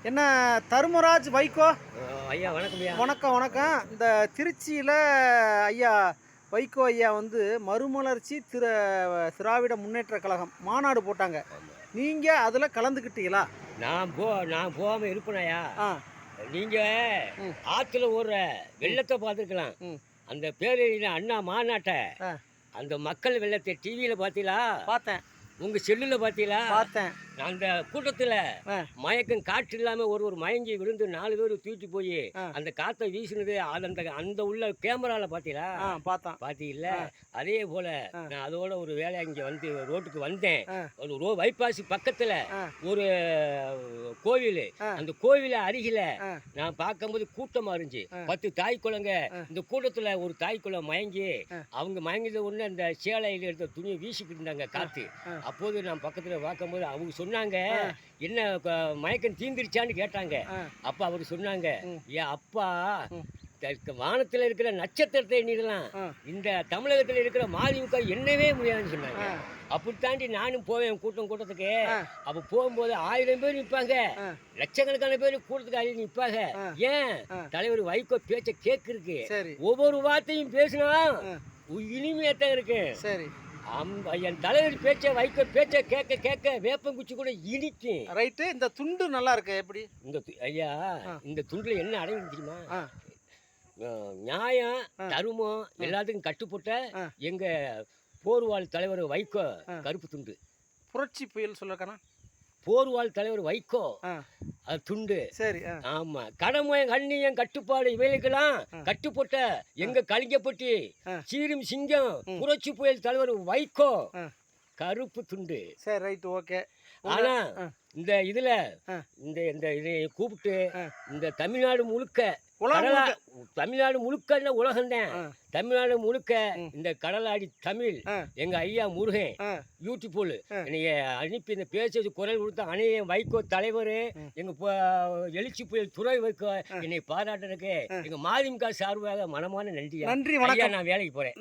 என்ன தர்மராஜ் வைகோ ஐயா வணக்கம் ஐயா. வணக்கம் வணக்கம். இந்த திருச்சியில் ஐயா வைகோ ஐயா வந்து மறுமலர்ச்சி திராவிட முன்னேற்ற கழகம் மாநாடு போட்டாங்க. நீங்கள் அதில் கலந்துக்கிட்டீங்களா? நான் போகாமல் இருப்பேனாயா? நீங்கள் ம் ஆற்றுல ஓடுற வெள்ளத்தை பார்த்துருக்கலாம். அந்த பேரறிஞர் அண்ணா மாநாட்டை, அந்த மக்கள் வெள்ளத்தை டிவியில் பார்த்தீங்களா? பார்த்தேன். உங்கள் செல்லில் பார்த்தீங்களா? பார்த்தேன். அந்த கூட்டத்தில் மயக்கம் காற்று இல்லாமல் ஒரு மயங்கி விழுந்து 4 பேர் தூக்கி போய் அந்த காற்றை வீசினது அந்த உள்ள கேமராவில் பார்த்தீங்களா? பார்த்தீங்கள? அதே போல் நான் அதோட ஒரு வேலை இங்கே வந்து ரோட்டுக்கு வந்தேன். ஒரு பைபாஸ் பக்கத்தில் ஒரு கோவில், அந்த கோவில் அருகில் நான் பார்க்கும்போது கூட்டமாக இருந்துச்சு. 10 தாய் குழந்தைங்க. இந்த கூட்டத்தில் ஒரு தாய் குழந்தை மயங்கி, அவங்க மயங்கித உடனே அந்த சேலையில் எடுத்த துணியை வீசிக்கிட்டு இருந்தாங்க காற்று. அப்போது நான் பக்கத்தில் பார்க்கும்போது அவங்க சொன்னாங்க, என்ன மயக்கம் தீந்துருச்சான்னு கேட்டாங்க. அப்போ அவர் சொன்னாங்க, என் அப்பா வானத்தில் இருக்கிற நட்சத்திரத்தை எண்ணிடலாம், இந்த தமிழகத்தில் இருக்கிற மதிமுக எண்ணவே முடியாதுன்னு சொன்னாங்க. அப்படி தாண்டி நானும் போவேன் கூட்டத்துக்கு. அப்போ போகும்போது 1000 பேர் நிற்பாங்க, லட்சக்கணக்கான பேர் கூட்டத்துக்கு அள்ளி நிற்பாங்க. ஏன் தலைவர் வைகோ பேச்சை கேட்கறதுக்கு. ஒவ்வொரு வார்த்தையும் பேசினா இனிமையாத்தான் இருக்கு. சரி, என் தலைவர் பேச்சை வைகோ பேச்சை கேட்க கேட்க வேப்பங்குச்சி கூட இனிக்கும். ரைட்டு. இந்த துண்டு நல்லா இருக்கு. எப்படி இந்த ஐயா, இந்த துண்டுல என்ன அடங்கி தெரியுமா? நியாயம் தருமம் எல்லாத்துக்கும் கட்டுப்பட்ட எங்க போர்வாள் தலைவர் வைகோ கருப்பு துண்டு. புரட்சி புயல் சொல்லக்கானா போர்வாள் தலைவர் வைகோ அது துண்டு. சரி, ஆமா. கடமையும் கண்ணியம் கட்டுப்பாடு இவைகளுக்கெல்லாம் கட்டுப்பட்ட எங்க கலிங்கப்பட்டி சீரும் சிங்கம் புரட்சி புயல் தலைவர் வைகோ கருப்பு துண்டு. சரி, ரைட், ஓகே. ஆனா இந்த இதுல இந்த இதை கூப்பிட்டு இந்த தமிழ்நாடு முழுக்க உலகம்தான், தமிழ்நாடு முழுக்க இந்த கடலாடி தமிழ் எங்க ஐயா முருகன் யூடியூப்ல என்னைய அனுப்பி இந்த பேசுறது குரல் கொடுத்த அணைய வைகோ தலைவர் எங்க எழுச்சி புயல் துறை வைகோ என்னை பாராட்டுறதுக்கு எங்க மதிமுக சார்பாக மனமான நன்றி. நன்றி. நான் வேலைக்கு போறேன்.